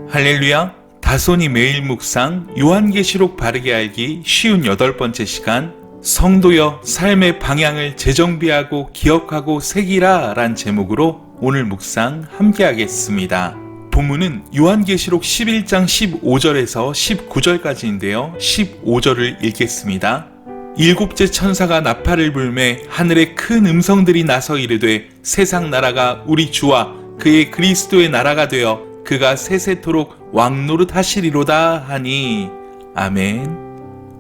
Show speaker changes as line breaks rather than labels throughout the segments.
할렐루야. 다손이 매일 묵상 요한계시록 바르게 알기 쉬운 8번째 시간, 성도여 삶의 방향을 재정비하고 기억하고 새기라 란 제목으로 오늘 묵상 함께 하겠습니다. 본문은 요한계시록 11장 15절에서 19절까지인데요. 15절을 읽겠습니다. 일곱째 천사가 나팔을 불매 하늘에 큰 음성들이 나서 이르되 세상 나라가 우리 주와 그의 그리스도의 나라가 되어 그가 세세토록 왕노릇 하시리로다 하니. 아멘.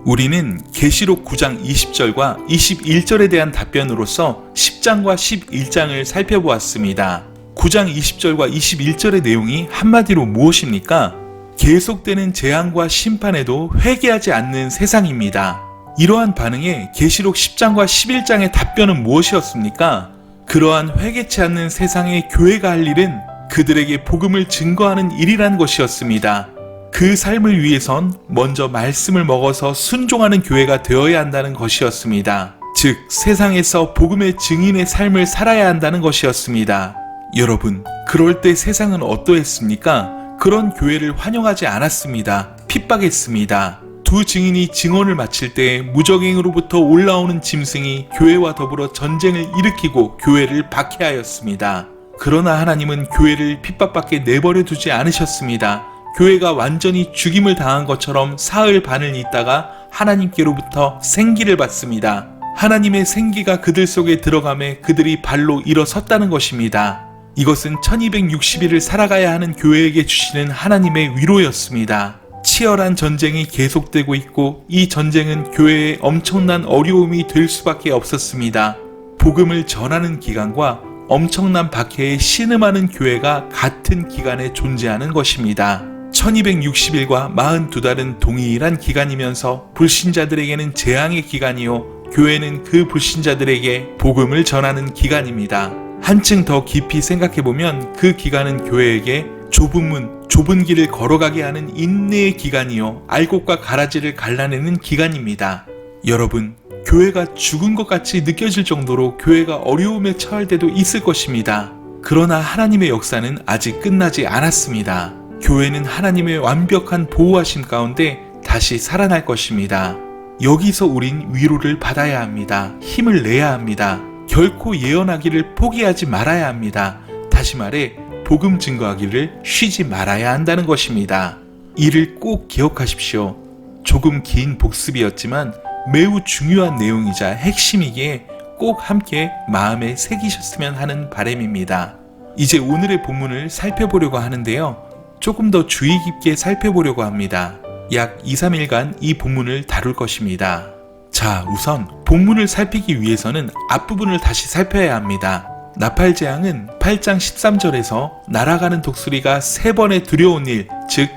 우리는 계시록 9장 20절과 21절에 대한 답변으로서 10장과 11장을 살펴보았습니다. 9장 20절과 21절의 내용이 한마디로 무엇입니까? 계속되는 재앙과 심판에도 회개하지 않는 세상입니다. 이러한 반응에 계시록 10장과 11장의 답변은 무엇이었습니까? 그러한 회개치 않는 세상의 교회가 할 일은 그들에게 복음을 증거하는 일이란 것이었습니다. 그 삶을 위해선 먼저 말씀을 먹어서 순종하는 교회가 되어야 한다는 것이었습니다. 즉 세상에서 복음의 증인의 삶을 살아야 한다는 것이었습니다. 여러분, 그럴 때 세상은 어떠했습니까? 그런 교회를 환영하지 않았습니다. 핍박했습니다. 두 증인이 증언을 마칠 때 무적행으로부터 올라오는 짐승이 교회와 더불어 전쟁을 일으키고 교회를 박해하였습니다. 그러나 하나님은 교회를 핍박받게 내버려 두지 않으셨습니다. 교회가 완전히 죽임을 당한 것처럼 사흘 반을 있다가 하나님께로부터 생기를 받습니다. 하나님의 생기가 그들 속에 들어가매 그들이 발로 일어섰다는 것입니다. 이것은 1260일을 살아가야 하는 교회에게 주시는 하나님의 위로였습니다. 치열한 전쟁이 계속되고 있고 이 전쟁은 교회에 엄청난 어려움이 될 수밖에 없었습니다. 복음을 전하는 기간과 엄청난 박해에 신음하는 교회가 같은 기간에 존재하는 것입니다. 1260일과 42달은 동일한 기간이면서 불신자들에게는 재앙의 기간이요 교회는 그 불신자들에게 복음을 전하는 기간입니다. 한층 더 깊이 생각해보면 그 기간은 교회에게 좁은 문, 좁은 길을 걸어가게 하는 인내의 기간이요 알곡과 가라지를 갈라내는 기간입니다. 여러분, 교회가 죽은 것 같이 느껴질 정도로 교회가 어려움에 처할 때도 있을 것입니다. 그러나 하나님의 역사는 아직 끝나지 않았습니다. 교회는 하나님의 완벽한 보호하심 가운데 다시 살아날 것입니다. 여기서 우린 위로를 받아야 합니다. 힘을 내야 합니다. 결코 예언하기를 포기하지 말아야 합니다. 다시 말해 복음 증거하기를 쉬지 말아야 한다는 것입니다. 이를 꼭 기억하십시오. 조금 긴 복습이었지만 매우 중요한 내용이자 핵심이기에 꼭 함께 마음에 새기셨으면 하는 바람입니다. 이제 오늘의 본문을 살펴보려고 하는데요. 조금 더 주의 깊게 살펴보려고 합니다. 약 2-3일간 이 본문을 다룰 것입니다. 자, 우선 본문을 살피기 위해서는 앞부분을 다시 살펴야 합니다. 나팔재앙은 8장 13절에서 날아가는 독수리가 3번의 두려운 일, 즉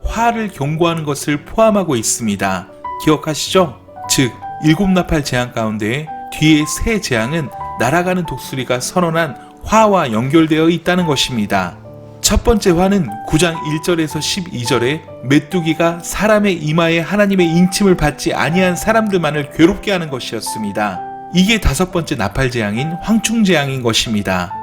화를 경고하는 것을 포함하고 있습니다. 기억하시죠? 즉 7나팔 재앙 가운데 뒤에 세 재앙은 날아가는 독수리가 선언한 화와 연결되어 있다는 것입니다. 첫 번째 화는 9장 1절에서 12절에 메뚜기가 사람의 이마에 하나님의 인침을 받지 아니한 사람들만을 괴롭게 하는 것이었습니다. 이게 5번째 나팔 재앙인 황충 재앙인 것입니다.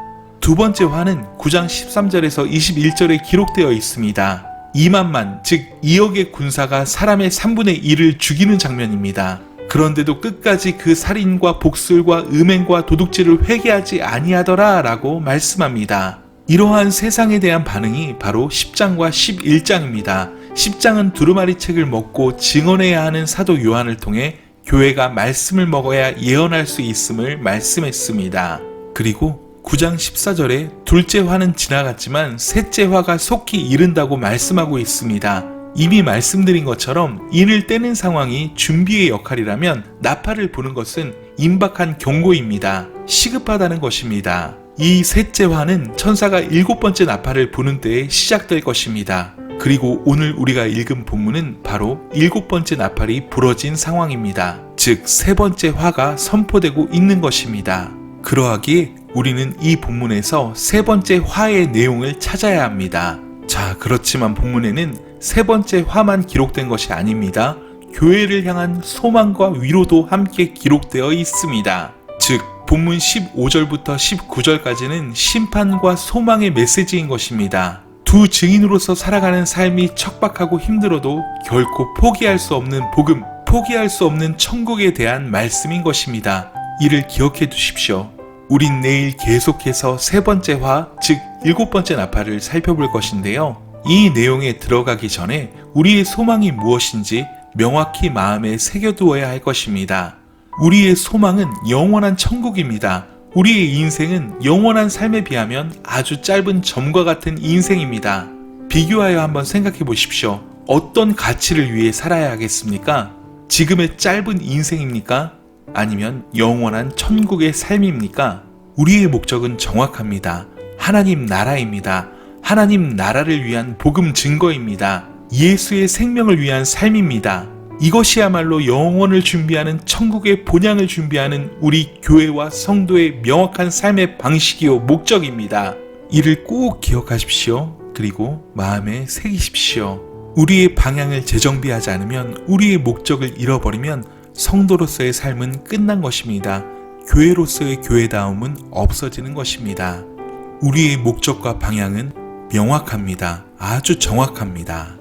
두 번째 화는 9장 13절에서 21절에 기록되어 있습니다. 2만만, 즉 2억의 군사가 사람의 3분의 1을 죽이는 장면입니다. 그런데도 끝까지 그 살인과 복술과 음행과 도둑질을 회개하지 아니하더라 라고 말씀합니다. 이러한 세상에 대한 반응이 바로 10장과 11장입니다. 10장은 두루마리 책을 먹고 증언해야 하는 사도 요한을 통해 교회가 말씀을 먹어야 예언할 수 있음을 말씀했습니다. 그리고 9장 14절에 둘째 화는 지나갔지만 셋째 화가 속히 이른다고 말씀하고 있습니다. 이미 말씀드린 것처럼 인을 떼는 상황이 준비의 역할이라면 나팔을 부는 것은 임박한 경고입니다. 시급하다는 것입니다. 이 셋째 화는 천사가 7번째 나팔을 부는 때에 시작될 것입니다. 그리고 오늘 우리가 읽은 본문은 바로 7번째 나팔이 부러진 상황입니다. 즉 3번째 화가 선포되고 있는 것입니다. 그러하기에 우리는 이 본문에서 3번째 화의 내용을 찾아야 합니다. 자, 그렇지만 본문에는 3번째 화만 기록된 것이 아닙니다. 교회를 향한 소망과 위로도 함께 기록되어 있습니다. 즉 본문 15절부터 19절까지는 심판과 소망의 메시지인 것입니다. 두 증인으로서 살아가는 삶이 척박하고 힘들어도 결코 포기할 수 없는 복음, 포기할 수 없는 천국에 대한 말씀인 것입니다. 이를 기억해 두십시오. 우린 내일 계속해서 세 번째 화, 즉 일곱 번째 나팔을 살펴볼 것인데요. 이 내용에 들어가기 전에 우리의 소망이 무엇인지 명확히 마음에 새겨두어야 할 것입니다. 우리의 소망은 영원한 천국입니다. 우리의 인생은 영원한 삶에 비하면 아주 짧은 점과 같은 인생입니다. 비교하여 한번 생각해 보십시오. 어떤 가치를 위해 살아야 하겠습니까? 지금의 짧은 인생입니까? 아니면 영원한 천국의 삶입니까? 우리의 목적은 정확합니다. 하나님 나라입니다. 하나님 나라를 위한 복음 증거입니다. 예수의 생명을 위한 삶입니다. 이것이야말로 영원을 준비하는 천국의 본향을 준비하는 우리 교회와 성도의 명확한 삶의 방식이요 목적입니다. 이를 꼭 기억하십시오. 그리고 마음에 새기십시오. 우리의 방향을 재정비하지 않으면, 우리의 목적을 잃어버리면 성도로서의 삶은 끝난 것입니다. 교회로서의 교회다움은 없어지는 것입니다. 우리의 목적과 방향은 명확합니다. 아주 정확합니다.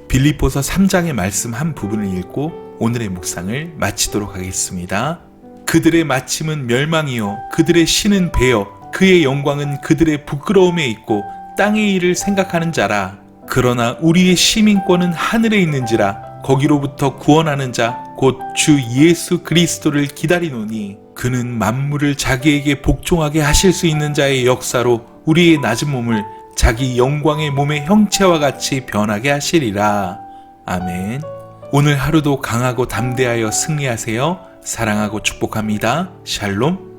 빌립보서 3장의 말씀 한 부분을 읽고 오늘의 묵상을 마치도록 하겠습니다. 그들의 마침은 멸망이요 그들의 신은 배여 그의 영광은 그들의 부끄러움에 있고 땅의 일을 생각하는 자라. 그러나 우리의 시민권은 하늘에 있는지라 거기로부터 구원하는 자 곧 주 예수 그리스도를 기다리노니 그는 만물을 자기에게 복종하게 하실 수 있는 자의 역사로 우리의 낮은 몸을 자기 영광의 몸의 형체와 같이 변하게 하시리라. 아멘. 오늘 하루도 강하고 담대하여 승리하세요. 사랑하고 축복합니다. 샬롬.